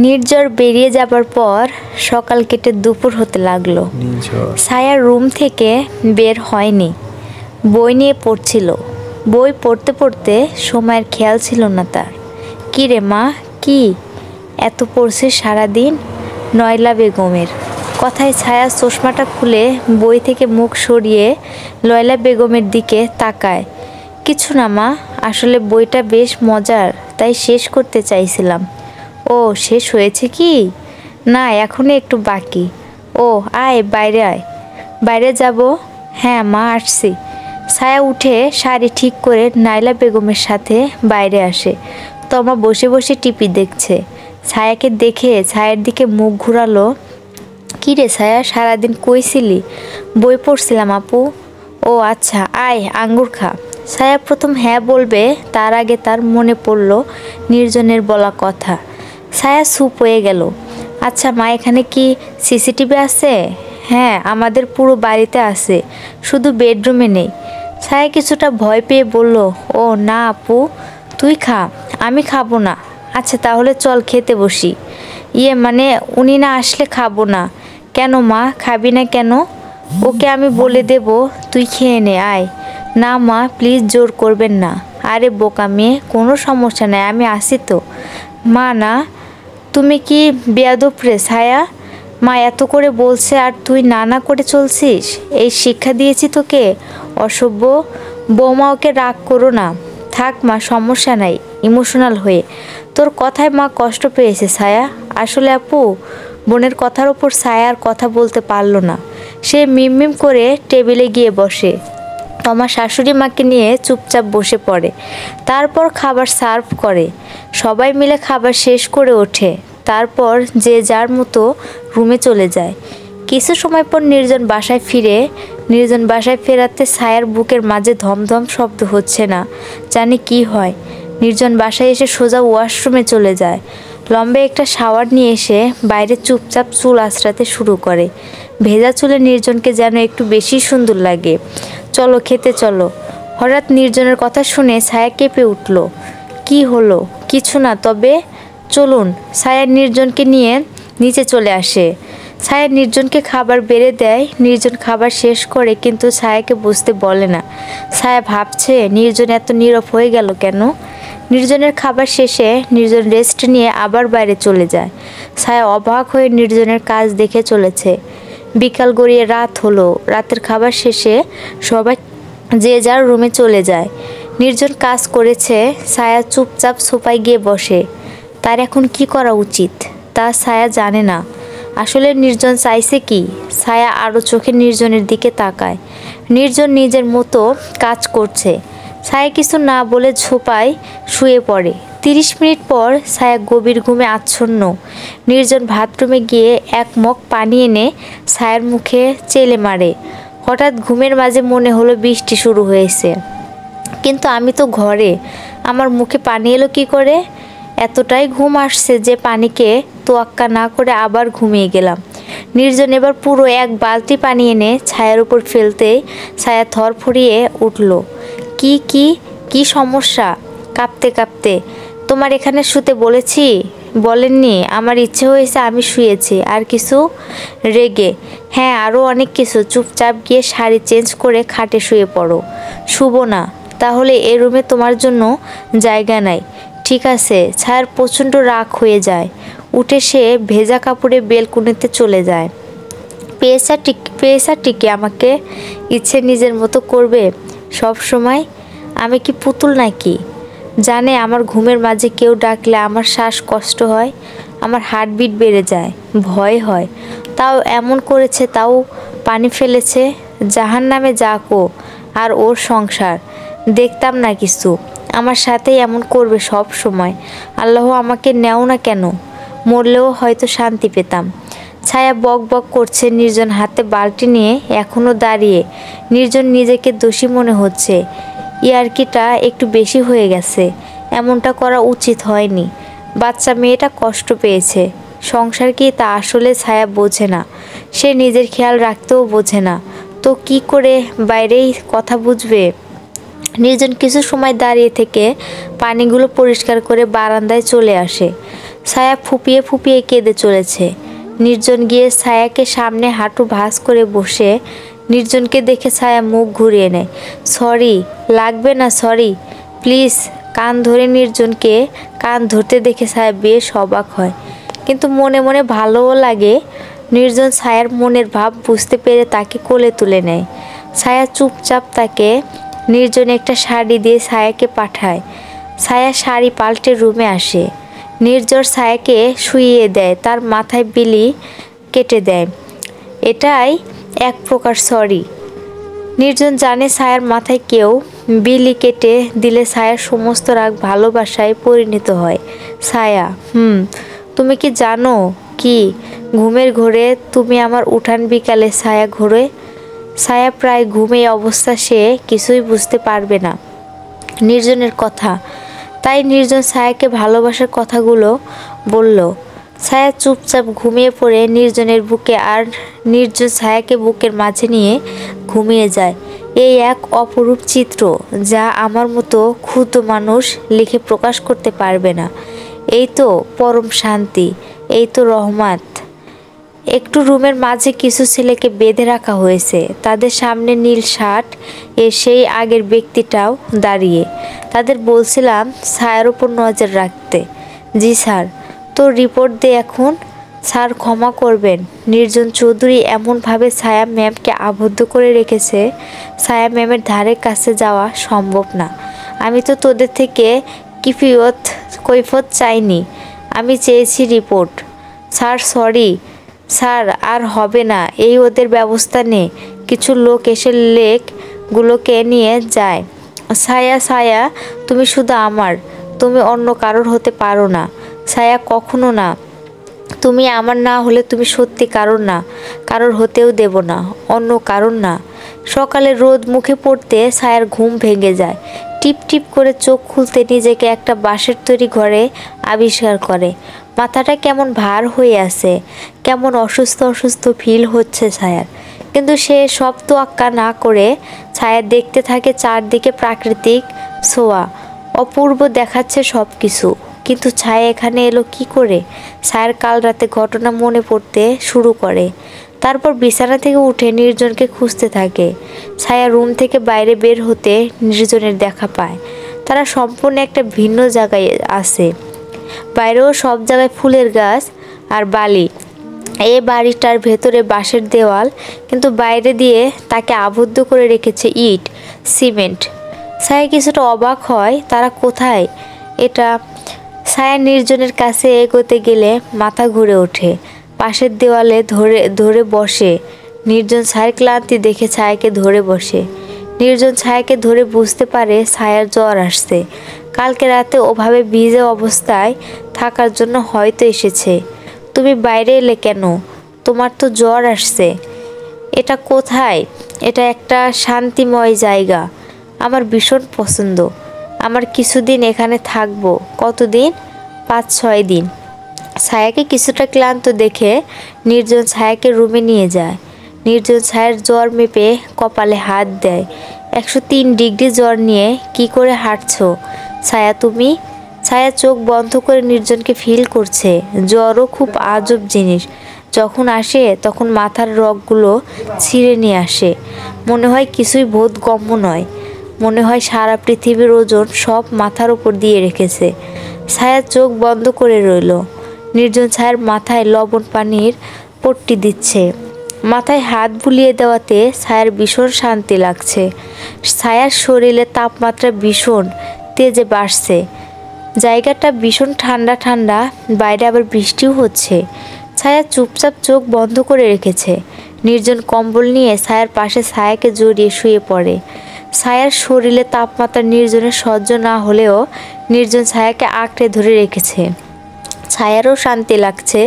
নির্ঝর বেরিয়ে যাবার পর সকাল কেটে দুপুর হতে লাগলো। ছায়ার রুম থেকে বের হয়নি, বই নিয়ে পড়ছিল। বই পড়তে পড়তে সময়ের খেয়াল ছিল না তার। কী রে মা, কি এত পড়ছে সারাদিন? নয়লা বেগমের কথায় ছায়া চশমাটা খুলে বই থেকে মুখ সরিয়ে নয়লা বেগমের দিকে তাকায়। কিছু না মা, আসলে বইটা বেশ মজার, তাই শেষ করতে চাইছিলাম। ও, শেষ হয়েছে কি? না, এখনও একটু বাকি। ও, আয় বাইরে আয়। বাইরে যাব? হ্যাঁ মা, আসছি। ছায়া উঠে শাড়ি ঠিক করে নাইলা বেগমের সাথে বাইরে আসে। তমা বসে বসে টিভি দেখছে। ছায়াকে দেখে ছায়ার দিকে মুখ ঘুরালো। কী রে ছায়া, সারাদিন কই ছিলি? বই পড়ছিলাম আপু। ও আচ্ছা, আয় আঙ্গুর খা। ছায়া প্রথম হ্যাঁ বলবে, তার আগে তার মনে পড়ল নির্জনের বলা কথা। ছায়া চুপ হয়ে গেল। আচ্ছা মা, এখানে কি সিসিটিভি আছে? হ্যাঁ, আমাদের পুরো বাড়িতে আছে, শুধু বেডরুমে নেই। ছায়া কিছুটা ভয় পেয়ে বলল, ও না আপু, তুই খা, আমি খাবো না। আচ্ছা তাহলে চল খেতে বসি। মানে উনি না আসলে খাবো না। কেন মা, খাবি না কেন? ওকে আমি বলে দেব, তুই খেয়ে নে, আয়। না মা, প্লিজ জোর করবেন না। আরে বোকা মেয়ে, কোনো সমস্যা নাই, আমি আসি তো। মা না, তুমি কি বেয়াদব রে ছায়া? মা এত করে বলছে আর তুই না না করে চলছিস? এই শিক্ষা দিয়েছি তোকে, অসভ্য। বৌমা, ওকে রাগ করো না। থাক মা, সমস্যা নাই, ইমোশনাল হয়ে। তোর কথায় মা কষ্ট পেয়েছে ছায়া। আসলে আপু, বোনের কথার ওপর ছায়া আর কথা বলতে পারল না। সে মিম করে টেবিলে গিয়ে বসে। আমার শাশুড়ি মাকে নিয়ে চুপচাপ বসে পড়ে। তারপর খাবার সার্ভ করে। সবাই মিলে খাবার শেষ করে ওঠে। তারপর যে যার মতো রুমে চলে যায়। কিছু সময় পর নির্জন বাসায় ফেরাতে ছায়ার বুকের মাঝে ধমধম শব্দ হচ্ছে না, জানি কি হয়। নির্জন বাসায় এসে সোজা ওয়াশরুমে চলে যায়। লম্বা একটা শাওয়ার নিয়ে এসে বাইরে চুপচাপ চুল আঁচড়াতে শুরু করে। ভেজা চুলে নির্জনকে যেন একটু বেশি সুন্দর লাগে। চলো খেতে চলো। হঠাৎ নির্জনের কথা শুনে ছায়া কেঁপে উঠল। কি হলো? কিছু না, তবে চলুন। ছায়া নির্জনকে নিয়ে নিচে চলে আসে। ছায়া নির্জনকে খাবার বেড়ে দেয়। নির্জন খাবার শেষ করে কিন্তু ছায়াকে বুঝতে বলে না। ছায়া ভাবছে নির্জন এত নীরব হয়ে গেল কেন। নির্জনের খাবার শেষে নির্জন রেস্ট নিয়ে আবার বাইরে চলে যায়। ছায়া অবাক হয়ে নির্জনের কাজ দেখে চলেছে। বিকাল গড়িয়ে রাত হলো। রাতের খাবার শেষে সবাই যে যার রুমে চলে যায়। নির্জন কাজ করেছে। ছায়া চুপচাপ সোফায় গিয়ে বসে। তার এখন কি করা উচিত তা ছায়া জানে না। আসলে নির্জন চাইছে কি? ছায়া আরও চোখে নির্জনের দিকে তাকায়। নির্জন নিজের মতো কাজ করছে। ছায়া কিছু না বলে ঝোপায় শুয়ে পড়ে। 30 মিনিট পর ছায়া গভীর ঘুমে আচ্ছন্ন। নির্জন বাথরুমে গিয়ে এক মগ পানি এনে ছায়ার মুখে চেলে মারে। হঠাৎ ঘুমের মাঝে মনে হলো বৃষ্টি শুরু হয়েছে, কিন্তু আমি তো ঘরে, আমার মুখে পানি এলো কি করে? এতটাই ঘুম আসছে যে পানিকে তোয়াক্কা না করে আবার ঘুমিয়ে গেলাম। নির্জন এবার পুরো এক বালতি পানি এনে ছায়ার উপর ফেলতেই ছায়া থরফরিয়ে উঠল। কি কি কি সমস্যা? কাঁপতে কাঁপতে। তোমার এখানে শুতে বলেছি? বলেননি? আমার ইচ্ছে হয়েছে, আমি শুয়েছি। আর কিছু? রেগে। হ্যাঁ, আরও অনেক কিছু। চুপচাপ গিয়ে শাড়ি চেঞ্জ করে খাটে শুয়ে পড়ো। শুভ না, তাহলে এ রুমে তোমার জন্য জায়গা নাই। ঠিক আছে। ছায়ার প্রচণ্ড রাগ হয়ে যায়। উঠে সে ভেজা কাপড়ে বেলকুনিতে চলে যায়। পেয়েছা টিকে আমাকে ইচ্ছে নিজের মতো করবে সব সময়। আমি কি পুতুল নাকি? জানে আমার ঘুমের মাঝে কেউ ডাকলে আমার শ্বাসকষ্ট হয়, আমার হার্টবিট বেড়ে যায়, ভয় হয়। তাও এমন করেছে, তাও পানি ফেলেছে। জাহান্নামে যাক ও আর ওর সংসার। দেখতাম না কিছু, আমার সাথেই এমন করবে সব সময়। আল্লাহ আমাকে নেও না কেন? মরলেও হয়তো শান্তি পেতাম। ছায়া বক বক করছে। নির্জন হাতে বালতি নিয়ে এখনও দাঁড়িয়ে। নির্জন নিজেকে দোষী মনে হচ্ছে। ইয়ার্কিটা একটু বেশি হয়ে গেছে। এমনটা করা উচিত হয়নি। বাচ্চা মেয়েটা কষ্ট পেয়েছে। সংসার কি তা আসলে ছায়া বোঝে না। সে নিজের খেয়াল রাখতেও বোঝে না, তো কি করে বাইরেই কথা বুঝবে। নির্জন কিছু সময় দাঁড়িয়ে থেকে পানিগুলো পরিষ্কার করে বারান্দায় চলে আসে। ছায়া ফুপিয়ে ফুপিয়ে কেঁদে চলেছে। নির্জন গিয়ে ছায়াকে সামনে হাঁটু ভাঁজ করে বসে নির্জনকে দেখে ছায়া মুখ ঘুরিয়ে নেয়। সরি, লাগবে না, সরি প্লিজ। কান ধরে নির্জনকে কান ধরতে দেখে ছায়া বেশ অবাক হয়, কিন্তু মনে মনে ভালোও লাগে। নির্জন ছায়ার মনের ভাব বুঝতে পেরে তাকে কোলে তুলে নেয়। ছায়া চুপচাপ তাকে নির্জন একটা শাড়ি দিয়ে ছায়াকে পাঠায়। ছায়া শাড়ি পাল্টে রুমে আসে। নির্জন ছায়াকে শুইয়ে দেয়, তার মাথায় বিলি কেটে দেয়। এটাই এক প্রকার সরি। নির্জন জানে ছায়ার মাথায় কেউ বিলি কেটে দিলে ছায়ার সমস্ত রাগ ভালোবাসায় পরিণত হয়। ছায়া, তুমি কি জানো কি ঘুমের ঘোরে তুমি আমার উঠান বিকালে ছায়া ঘোরে। ছায়া প্রায় ঘুমে অবস্থা, সে কিছুই বুঝতে পারবে না নির্জনের কথা। তাই নির্জন ছায়াকে ভালোবাসার কথাগুলো বলল। ছায়া চুপচাপ ঘুমিয়ে পড়ে নির্জনের বুকে, আর নির্জন ছায়াকে বুকের মাঝে নিয়ে ঘুমিয়ে যায়। এই এক অপরূপ চিত্র, যা আমার মতো ক্ষুদ্র মানুষ লিখে প্রকাশ করতে পারবে না। এই তো পরম শান্তি, এই তো রহমত। একটু রুমের মাঝে কিছু ছেলেকে বেঁধে রাখা হয়েছে। তাদের সামনে নীল শার্ট সেই আগের ব্যক্তিটাও দাঁড়িয়ে। তাদের বলছিলাম ছায়ার উপর নজর রাখতে। জি স্যার। তো রিপোর্ট দে এখন। স্যার ক্ষমা করবেন, নির্জন চৌধুরী এমনভাবে ছায়া ম্যামকে আবদ্ধ করে রেখেছে, ছায়া ম্যামের ধারে কাছে যাওয়া সম্ভব না। আমি তো তোদের থেকে কৈফত চাইনি, আমি চেয়েছি রিপোর্ট। স্যার সরি স্যার, আর হবে না। এই ওদের ব্যবস্থা নে। কিছু লোক এসে লেকগুলোকে নিয়ে যায়। ছায়া, তুমি শুধু আমার, তুমি অন্য কারোর হতে পারো না। ছায়া, কখনো না। তুমি আমার না হলে তুমি সত্যি কারোর হতেও দেব না, অন্য কারোর না। সকালে রোদ মুখে পড়তে ছায়ার ঘুম ভেঙে যায়। টিপ টিপ করে চোখ খুলতে নিজেকে একটা বাঁশের তৈরি ঘরে আবিষ্কার করে। মাথাটা কেমন ভার হয়ে আছে, কেমন অসুস্থ ফিল হচ্ছে ছায়ার। কিন্তু সে সব তোয়াক্কা না করে ছায়া দেখতে থাকে চারদিকে প্রাকৃতিক ছোঁয়া। অপূর্ব দেখাচ্ছে সব কিছু। কিন্তু ছায়া এখানে এলো কি করে? ছায়ার কাল রাতে ঘটনা মনে পড়তে শুরু করে। তারপর বিছানা থেকে উঠে নির্জনকে খুঁজতে থাকে। ছায়া রুম থেকে বাইরে বের হতে নির্জনের দেখা পায়। তারা সম্পূর্ণ একটা ভিন্ন জায়গায় আছে। বাইরেও সব জায়গায় ফুলের গাছ আর বালি। এই বাড়িটার ভেতরে বাঁশের দেওয়াল, কিন্তু বাইরে দিয়ে তাকে আবদ্ধ করে রেখেছে ইট, সিমেন্ট। ছায়া কিছুটা অবাক হয়, তারা কোথায় এটা। ছায়া নির্জনের কাছে এগোতে গেলে মাথা ঘুরে ওঠে। পাশের দেওয়ালে ধরে বসে। নির্জন ছায়ার ক্লান্তি দেখে ছায়াকে ধরে বসে। নির্জন ছায়াকে ধরে বুঝতে পারে ছায়ার জ্বর আসছে। কালকে রাতে ওভাবে ভিজে অবস্থায় থাকার জন্য হয়তো এসেছে। তুমি বাইরে এলে কেন? তোমার তো জ্বর আসছে। এটা কোথায়? এটা একটা শান্তিময় জায়গা, আমার ভীষণ পছন্দ। আমার কিছুদিন এখানে থাকবো। কতদিন? 5-6 দিন। ছায়াকে কিছুটা ক্লান্ত দেখে নির্জন ছায়াকে রুমে নিয়ে যায়। নির্জন ছায়ার জ্বর মেপে কপালে হাত দেয়। 103 ডিগ্রি জ্বর নিয়ে কি করে হাঁটছো ছায়া তুমি? ছায়া চোখ বন্ধ করে নির্জনকে ফিল করছে। জ্বরও খুব আজব জিনিস। যখন আসে তখন মাথার রগগুলো ছিঁড়ে নিয়ে আসে। মনে হয় কিছুই বোধগম্য নয়। মনে হয় সারা পৃথিবীর ওজন সব মাথার উপর দিয়ে রেখেছে। ছায়া চোখ বন্ধ করে রইল। নির্জন ছায়ার মাথায় লবণ পানির পট্টি দিচ্ছে। মাথায় হাত বুলিয়ে দেওয়াতে ছায়ার ভীষণ শান্তি লাগছে। ছায়ার শরীরে তাপমাত্রা ভীষণ তেজে বাড়ছে। জায়গাটা ভীষণ ঠান্ডা, বাইরে আবার বৃষ্টিও হচ্ছে। ছায়া চুপচাপ চোখ বন্ধ করে রেখেছে। নির্জন কম্বল নিয়ে ছায়ার পাশে ছায়াকে জড়িয়ে শুয়ে পড়ে। ছায়ার শরীরে তাপমাত্রা নির্জনের সহ্য না হলেও নির্জন ছায়াকে আঁকড়ে ধরে রেখেছে। ছায়ারও শান্তি লাগছে।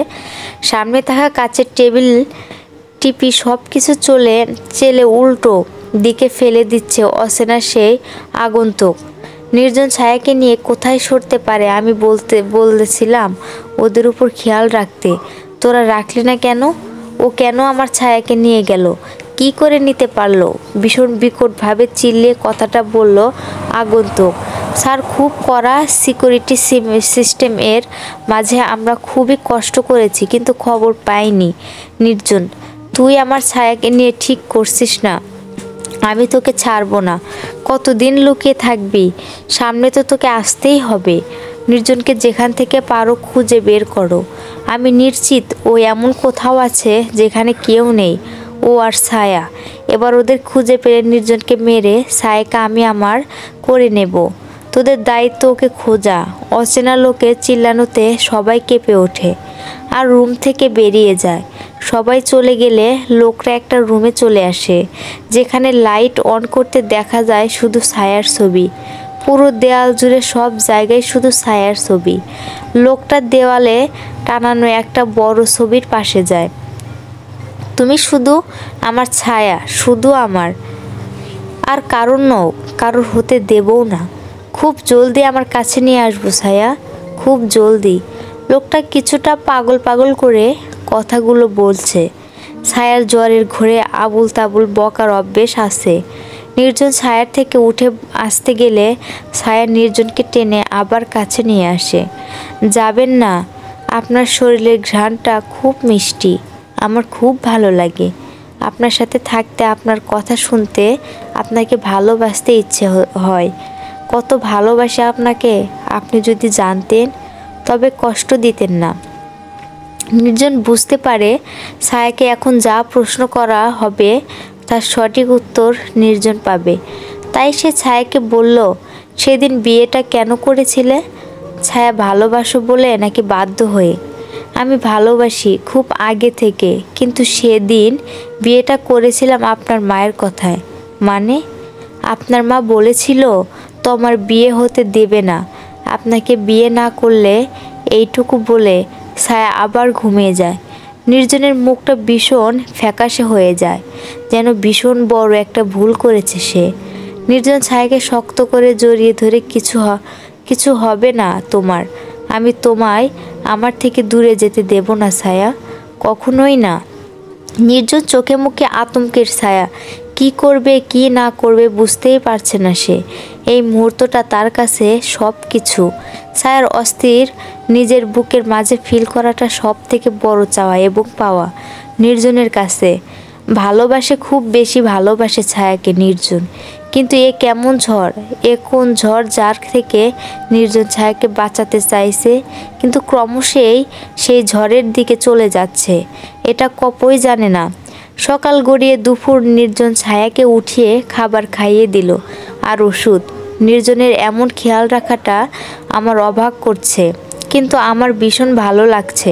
সামনে থাকা কাচের টেবিল টিপি সব কিছু চেলে উল্টো দিকে ফেলে দিচ্ছে অচেনা সেই আগন্তুক। নির্জন ছায়াকে নিয়ে কোথায় সরতে পারে? আমি বলেছিলাম ওদের উপর খেয়াল রাখতে, তোরা রাখলি না কেন? ও কেন আমার ছায়াকে নিয়ে গেল? কি করে নিতে পারলো? ভীষণ বিকটভাবে চিল্লিয়ে কথাটা বলল আগন্তুক। স্যার, খুব কড়া সিকিউরিটি সিস্টেম এর মাঝে আমরা খুবই কষ্ট করেছি, কিন্তু খবর পাইনি। নির্জন, তুই আমার ছায়াকে নিয়ে ঠিক করছিস না। আমি তোকে ছাড়বো না। কতদিন লুকিয়ে থাকবি? সামনে তো তোকে আসতেই হবে। নির্জনকে যেখান থেকে পারো খুঁজে বের করো। আমি নিশ্চিত ও এমন কোথাও আছে যেখানে কেউ নেই, ও আর ছায়া। এবার ওদের খুঁজে পেলে নির্জনকে মেরে ছায়াকে আমি আমার করে নেব। তোদের দায়িত্ব ওকে খোঁজা। অচেনা লোকের চিল্লানোতে সবাই কেঁপে ওঠে আর রুম থেকে বেরিয়ে যায়। সবাই চলে গেলে লোকরা একটা রুমে চলে আসে, যেখানে লাইট অন করতে দেখা যায় শুধু ছায়ার ছবি। পুরো দেয়াল জুড়ে সব জায়গায় শুধু ছায়ার ছবি। লোকটা দেওয়ালে টানানো একটা বড় ছবির পাশে যায়। তুমি শুধু আমার ছায়া, শুধু আমার, আর কারোর নও, কারোর হতে দেবও না। খুব জলদি আমার কাছে নিয়ে আসবো ছায়া, খুব জলদি। লোকটা কিছুটা পাগল পাগল করে কথাগুলো বলছে। ছায়ার জ্বরের ঘোরে আবুল তাবুল বকার অভ্যেস আছে। নির্জন ছায়ার থেকে উঠে আসতে গেলে ছায়া নির্জনকে টেনে আবার কাছে নিয়ে আসে। যাবেন না, আপনার শরীরের ঘ্রাণটা খুব মিষ্টি, আমার খুব ভালো লাগে আপনার সাথে থাকতে, আপনার কথা শুনতে, আপনাকে ভালোবাসতে ইচ্ছে হয়। কত ভালোবাসে আপনাকে, আপনি যদি জানতেন তবে কষ্ট দিতেন না। নির্জন বুঝতে পারে ছায়াকে এখন যা প্রশ্ন করা হবে তার সঠিক উত্তর নির্জন পাবে। তাই সে ছায়াকে বলল, সেদিন বিয়েটা কেন করেছিলে? ছায়া, ভালোবাসো বলে নাকি বাধ্য হয়ে? আমি ভালোবাসি খুব আগে থেকে, কিন্তু সেদিন বিয়েটা করেছিলাম আপনার মায়ের কথায়। মানে? আপনার মা বলেছিল তোমার বিয়ে হতে দেবে না, আপনাকে বিয়ে না করলে। এইটুকু বলে ছায়া আবার ঘুমিয়ে যায়। নির্জনের মুখটা ভীষণ ফ্যাকাশে হয়ে যায়, যেন ভীষণ বড় একটা ভুল করেছে সে। নির্জন ছায়াকে শক্ত করে জড়িয়ে ধরে, কিছু হবে না তোমার। আমি তোমায় আমার থেকে দূরে যেতে দেব না ছায়া, কখনোই না। নির্জন চোখে মুখে আতঙ্কের ছায়া। কি করবে কি না করবে বুঝতেই পারছে না সে। এই মুহূর্তটা তার কাছে সব কিছু। ছায়ার অস্থির নিজের বুকের মাঝে ফিল করাটা সব থেকে বড় চাওয়া এবং পাওয়া নির্জনের কাছে। ভালোবাসে, খুব বেশি ভালোবাসে ছায়াকে নির্জন। কিন্তু এ কেমন ঝড়, এ কোন ঝড় যার থেকে নির্জন ছায়াকে বাঁচাতে চাইছে, কিন্তু ক্রমশই সেই ঝড়ের দিকে চলে যাচ্ছে। এটা কপই জানে না। সকাল গড়িয়ে দুপুর। নির্জন ছায়াকে উঠিয়ে খাবার খাইয়ে দিল আর ওষুধ। নির্জনের এমন খেয়াল রাখাটা আমার অবাক করছে, কিন্তু আমার ভীষণ ভালো লাগছে।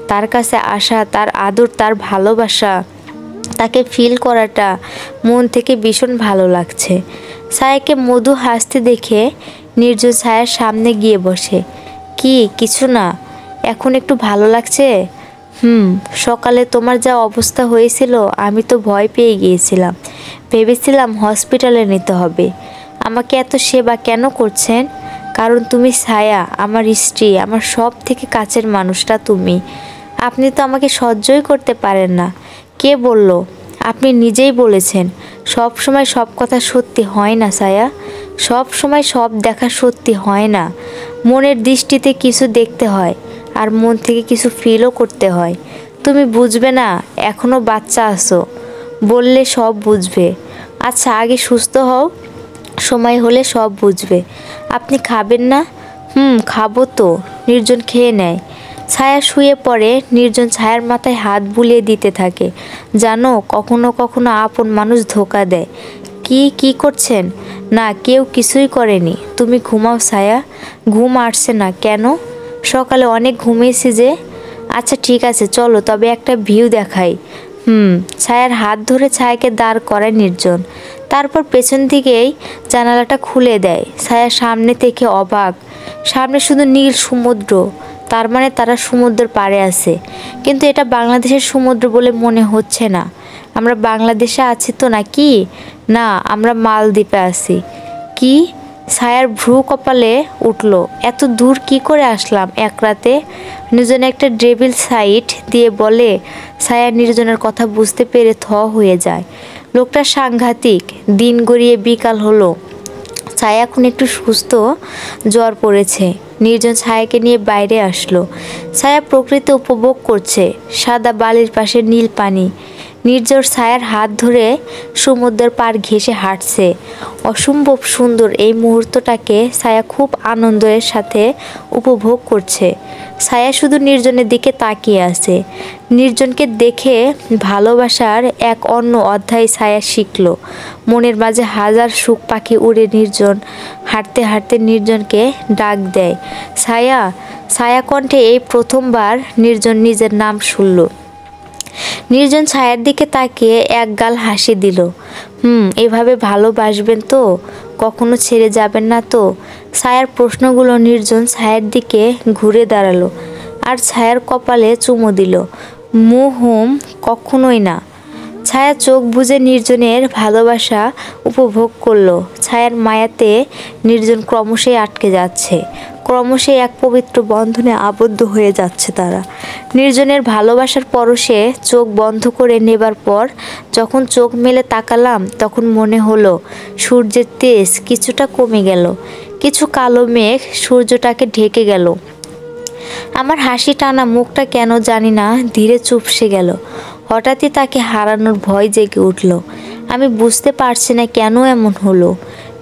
তার কাছে আসা, তার আদর, তার ভালোবাসা, তাকে ফিল করাটা মন থেকে ভীষণ ভালো লাগছে। ছায়াকে মধু হাসতে দেখে নির্জন ছায়ার সামনে গিয়ে বসে। কিছু না, এখন একটু ভালো লাগছে। সকালে তোমার যা অবস্থা হয়েছিল আমি তো ভয় পেয়ে গিয়েছিলাম, ভেবেছিলাম হসপিটালে নিতে হবে। আমাকে এত সেবা কেন করছেন? কারণ তুমি ছায়া, আমার স্ত্রী, আমার সব থেকে কাছের মানুষটা তুমি। আপনি তো আমাকে সহ্যই করতে পারেন না। কে বলল? আপনি নিজেই বলেছেন সব সময় সব কথা সত্যি হয় না ছায়া, সব সময় সব দেখা সত্যি হয় না। মনের দৃষ্টিতে কিছু দেখতে হয় আর মন থেকে কিছু ফিলও করতে হয়। তুমি বুঝবে না, এখনো বাচ্চা আছো, বললে সব বুঝবে। আচ্ছা, আগে সুস্থ হও, সময় হলে সব বুঝবে। আপনি খাবেন না? খাবো তো। নির্জন খেয়ে নেয়। ছায়া শুয়ে পড়ে। নির্জন ছায়ার মাথায় হাত বুলিয়ে দিতে থাকে। জানো, কখনো কখনো আপন মানুষ ধোকা দেয়। কি করছেন? না, কেউ কিছুই করেনি। তুমি ঘুমাও ছায়া। ঘুম আসছে না কেন? সকালে অনেক ঘুমিয়েছি যে। আচ্ছা ঠিক আছে, চলো তবে একটা ভিউ দেখাই। ছায়ার হাত ধরে ছায়াকে দাঁড় করায় নির্জন। তারপর পেছন দিকেই জানালাটা খুলে দেয়। ছায়া সামনে থেকে অবাক। সামনে শুধু নীল সমুদ্র। তার মানে তারা সমুদ্রের পাড়ে আছে, কিন্তু এটা বাংলাদেশের সমুদ্র বলে মনে হচ্ছে না। আমরা বাংলাদেশে আছি তো নাকি? না, আমরা মালদ্বীপে আছি। কি? ছায়ার ভ্রু কপালে উঠল। এত দূর কি করে আসলাম এক রাতে? নির্জন একটা ডেভিল সাইট দিয়ে বলে। ছায়া নির্জনের কথা বুঝতে পেরে থ হয়ে যায়। লোকটা সাংঘাতিক। দিন গড়িয়ে বিকাল হলো। ছায়া এখন একটু সুস্থ, জ্বর পড়েছে। নির্জন ছায়াকে নিয়ে বাইরে আসলো। ছায়া প্রকৃতি উপভোগ করছে, সাদা বালির পাশে নীল পানি। নির্জন ছায়ার হাত ধরে সমুদ্রের পাড় ঘেঁষে হাঁটছে। অসম্ভব সুন্দর এই মুহূর্তটাকে ছায়া খুব আনন্দের সাথে উপভোগ করছে। ছায়া শুধু নির্জনের দিকে তাকিয়ে আছে। নির্জনকে দেখে ভালোবাসার এক অন্য অধ্যায় ছায়া শিখল। মনের মাঝে হাজার সুখ পাখি উড়ে নির্জন হাঁটতে হাঁটতে নির্জনকে ডাক দেয়, ছায়া। ছায়া কণ্ঠে এই প্রথমবার নির্জন নিজের নাম শুনল। নির্জন ছায়ার দিকে তাকিয়ে এক গাল হাসি দিল। এভাবে ভালোবাসবেন তো? কখনো ছেড়ে যাবেন না তো? ছায়ার প্রশ্নগুলো নির্জন ছায়ার দিকে ঘুরে দাঁড়ালো আর ছায়ার কপালে চুমু দিল। কখনোই না। ছায়া চোখ বুজে নির্জনের ভালোবাসা উপভোগ করলো। ছায়ার মায়াতে নির্জন ক্রমশই আটকে যাচ্ছে, ক্রমশই এক পবিত্র বন্ধনে আবদ্ধ হয়ে যাচ্ছে তারা। নির্জনের ভালোবাসার পরশে চোখ বন্ধ করে নেবার পর যখন চোখ মেলে তাকালাম, তখন মনে হলো সূর্যের তেজ কিছুটা কমে গেল, কিছু কালো মেঘ সূর্যটাকে ঢেকে গেল। আমার হাসি টানা মুখটা কেন জানি না ধীরে চুপসে গেল। হঠাৎই তাকে হারানোর ভয় জেগে উঠল। আমি বুঝতে পারছি না কেন এমন হলো।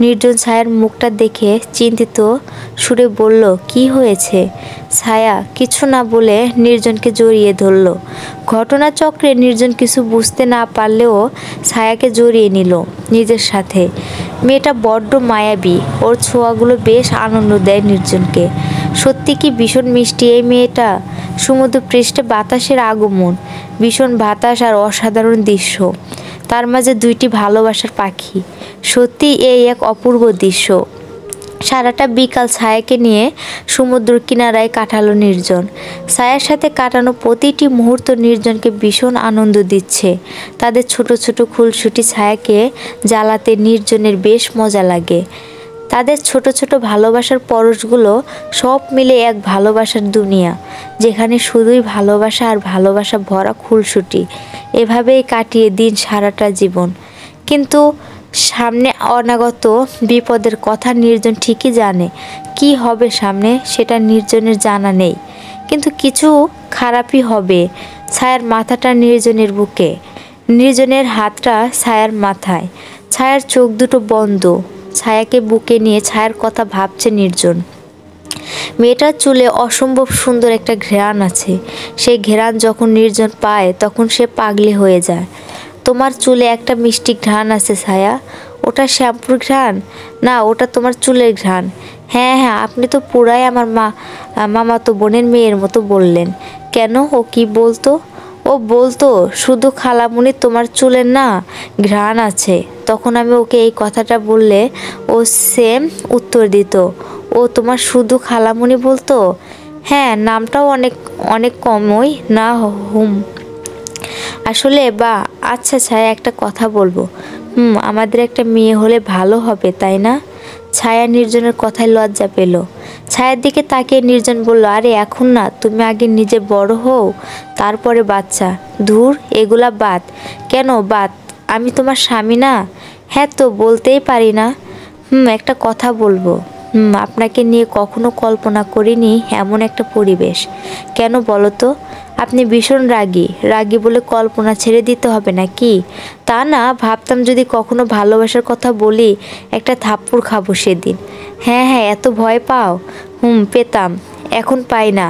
নির্জন ছায়ার মুখটা দেখে চিন্তিত সুরে বলল, কি হয়েছে? ছায়া কিছু না বলে নির্জনকে জড়িয়ে ধরল। ঘটনাচক্রে নির্জন কিছু বুঝতে না পারলেও ছায়াকে জড়িয়ে নিল নিজের সাথে। মেয়েটা বড্ড মায়াবী, ওর ছোঁয়াগুলো বেশ আনন্দ দেয় নির্জনকে। সত্যি কি ভীষণ মিষ্টি এই মেয়েটা। সমুদ্র পৃষ্ঠে বাতাসের আগমন, ভীষণ বাতাস আর অসাধারণ দৃশ্য, তার মাঝে দুইটি ভালোবাসার পাখি। সত্যি এই এক অপূর্ব দৃশ্য। সারাটা বিকাল ছায়াকে নিয়ে সমুদ্র কিনারায় কাটালো নির্জন। ছায়ার সাথে কাটানো প্রতিটি মুহূর্ত নির্জনকে ভীষণ আনন্দ দিচ্ছে। তাদের ছোট ছোট খুলসুটি ছায়াকে জ্বালাতে নির্জনের বেশ মজা লাগে। তাদের ছোট ছোট ভালোবাসার পরশগুলো সব মিলে এক ভালোবাসার দুনিয়া, যেখানে শুধুই ভালোবাসা আর ভালোবাসা ভরা খুলসুটি। এভাবেই কাটিয়ে দিন সারাটা জীবন। কিন্তু সামনে অনাগত বিপদের কথা নির্জন ঠিকই জানে। কি হবে সামনে সেটা নির্জনের জানা নেই, কিন্তু কিছু খারাপই হবে। ছায়ার মাথাটা নির্জনের বুকে, নির্জনের হাতটা ছায়ার মাথায়। ছায়ার চোখ দুটো বন্ধ। ছায়াকে বুকে নিয়ে ছায়ার কথা ভাবছে নির্জন। মেয়েটার চুলে অসম্ভব সুন্দর একটা ঘ্রাণ আছে। সেই ঘ্রাণ যখন নির্জন পায় তখন সে পাগলি হয়ে যায়। তোমার চুলে একটা মিষ্টি ঘ্রাণ আছে ছায়া। ওটা শ্যাম্পুর ঘ্রাণ? না, ওটা তোমার চুলের ঘ্রাণ। হ্যাঁ হ্যাঁ, আপনি তো পুরাই আমার মামাতো বোনের মেয়ের মতো বললেন। কেন, ও কি বলতো? ও বলতো শুধু খালামুনি তোমার চুলের না ঘ্রাণ আছে। তখন আমি ওকে এই কথাটা বললে ও সেম উত্তর দিত, ও তোমার শুধু খালামুনি বলতো। হ্যাঁ, নামটাও অনেক অনেক কমই না। আসলে বা আচ্ছা ছায়া, একটা কথা বলবো। আমাদের একটা মেয়ে হলে ভালো হবে, তাই না? ছায়া নির্জনের কথায় লজ্জা পেল। ছায়ার দিকে তাকিয়ে নির্জন বলল, আরে এখন না, তুমি আগে নিজে বড় হও, তারপরে বাচ্চা। ধুর, এগুলা বাদ। কেন বাদ? আমি তোমার স্বামী না? হ্যাঁ তো, বলতেই পারি না। একটা কথা বলবো। আপনাকে নিয়ে কখনো কল্পনা করিনি এমন একটা পরিবেশ। কেন বলো তো? আপনি ভীষণ রাগী। রাগী বলে কল্পনা ছেড়ে দিতে হবে নাকি? তা না, ভাবতাম যদি কখনো ভালোবাসার কথা বলি একটা থাপ্পড় খাবো সেদিন। হ্যাঁ হ্যাঁ, এত ভয় পাও? পেতাম, এখন পাই না।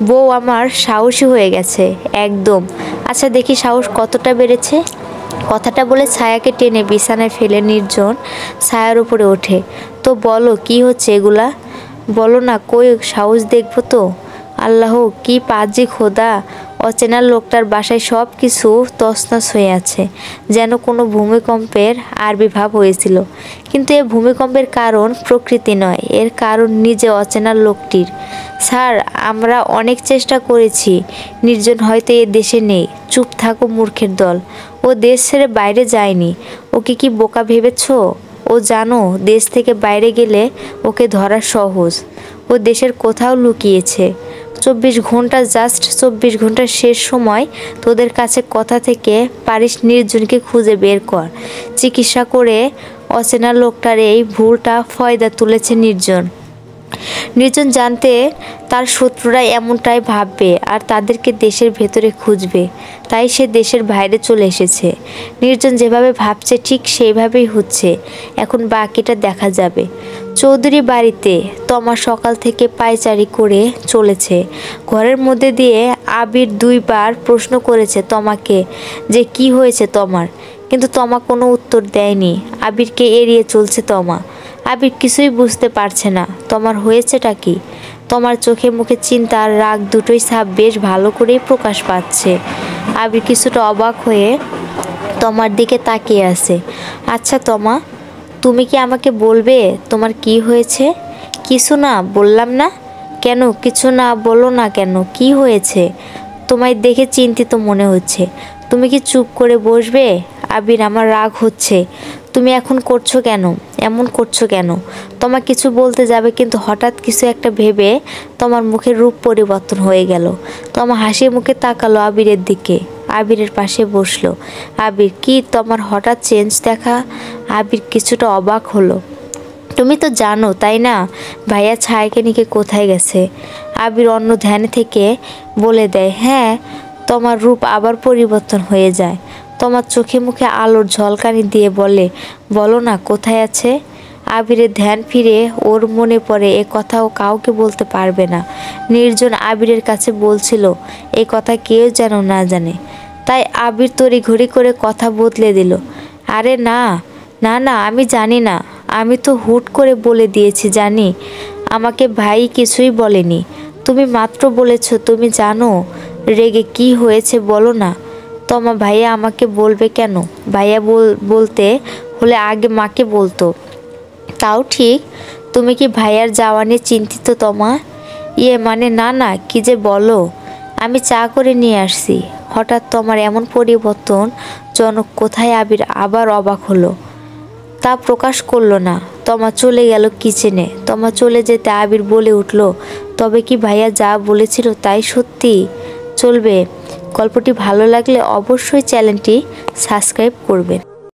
বউ আমার সাহসী হয়ে গেছে একদম। আচ্ছা দেখি সাহস কতটা বেড়েছে। কথাটা বলে ছায়াকে টেনে বিছানায় ফেলে নির্জন ছায়ার উপরে ওঠে। তো বলো, কি হচ্ছে এগুলা? বলো না, কই সাহস দেখবো তো। আল্লাহ, কি পাজি খোদা! অচেনা লোকটার বাসায় সব কিছু তছনছ হয়ে আছে, যেন কোনো ভূমিকম্পের আবির্ভাব হয়েছিল। কিন্তু এ ভূমিকম্পের কারণ প্রকৃতি নয়, এর কারণ নিজে অচেনা লোকটির। স্যার, আমরা অনেক চেষ্টা করেছি। নির্জন হয়তো এ দেশে নেই। চুপ থাকো মূর্খের দল। ও দেশ ছেড়ে বাইরে যায়নি। ওকে কি বোকা ভেবেছ? ও জানো দেশ থেকে বাইরে গেলে ওকে ধরা সহজ। ও দেশের কোথাও লুকিয়েছে। 24 ঘন্টা, জাস্ট 24 ঘন্টার শেষ সময় তোদের কাছে কথা থেকে পারিস নির্জনকে খুঁজে বের কর। চিকিৎসা করে অচেনা লোকটার এই ভুলটা ফয়দা তুলেছে নির্জন। নির্জন জানতে তার শত্রুরা এমনটাই ভাববে আর তাদেরকে দেশের ভেতরে খুঁজবে, তাই সে দেশের বাইরে চলে এসেছে। নির্জন যেভাবে ভাবছে ঠিক সেইভাবেই হচ্ছে। এখন বাকিটা দেখা যাবে। চৌধুরী বাড়িতে তমা সকাল থেকে পায়চারি করে চলেছে। ঘরের মধ্যে দিয়ে আবির 2 বার প্রশ্ন করেছে তমাকে যে কি হয়েছে তমার, কিন্তু তমা কোনো উত্তর দেয়নি। আবিরকে এড়িয়ে চলছে তমা। আবির কিছুই বুঝতে পারছে না তমার হয়েছেটা কি। তমার চোখে মুখে চিন্তা আর রাগ দুটোই ছাপ বেশ ভালো করেই প্রকাশ পাচ্ছে। আবির কিছুটা অবাক হয়ে তমার দিকে তাকিয়ে আছে। আচ্ছা তমা, তুমি কি আমাকে বলবে তোমার কি হয়েছে? কিছু না বললাম না কেন? কিছু না বলো না কেন? কি হয়েছে? তোমায় দেখে চিন্তিত মনে হচ্ছে। তুমি কি চুপ করে বসবে? আবির, আমার রাগ হচ্ছে। তুমি এখন করছো কেন? এমন করছো কেন? তোমার কিছু বলতে যাবে কিন্তু হঠাৎ কিছু একটা ভেবে তোমার মুখের রূপ পরিবর্তন হয়ে গেল। তোমার হাসি মুখে তাকালো আবিরের দিকে। আবিরের পাশে বসলো। আবির, কি তোমার হঠাৎ চেঞ্জ দেখা? আবির কিছুটা অবাক হলো। তুমি তো জানো তাই না, ভাইয়া ছায়াকে নিয়ে কোথায় গেছে? আবির অন্য ধ্যানে থেকে বলে দেয়, হ্যাঁ। তোমার রূপ আবার পরিবর্তন হয়ে যায়। তোমার চোখে মুখে আলোর ঝলকানি দিয়ে বলে, বলো না কোথায় আছে? আবিরের ধ্যান ফিরে ওর মনে পড়ে এ কথাও কাউকে বলতে পারবে না। নির্জন আবিরের কাছে বলছিল এ কথা কেউ যেন না জানে। তাই আবির তড়িঘড়ি করে কথা বদলে দিল। আরে না না না, আমি জানি না। আমি তো হুট করে বলে দিয়েছি জানি। আমাকে ভাই কিছুই বলেনি। তুমি মাত্র বলেছ তুমি জানো। রেগে কি হয়েছে বলো না। তমা, ভাইয়া আমাকে বলবে কেন? ভাইয়া বলতে হলে আগে মাকে বলতো। তাও ঠিক। তুমি কি ভাইয়ার যাওয়া নিয়ে চিন্তিত তমা? মানে না না, কি যে বলো। আমি চা করে নিয়ে আসছি। হঠাৎ তোমার এমন পরিবর্তন জনক কোথায়? আবির আবার অবাক হলো। তা প্রকাশ করলো না। তমা চলে গেল কিচেনে। তমা চলে যেতে আবির বলে উঠল, তবে কি ভাইয়া যা বলেছিল তাই সত্যি? চলবে। গল্পটি ভালো লাগলে অবশ্যই চ্যানেলটি সাবস্ক্রাইব করবেন।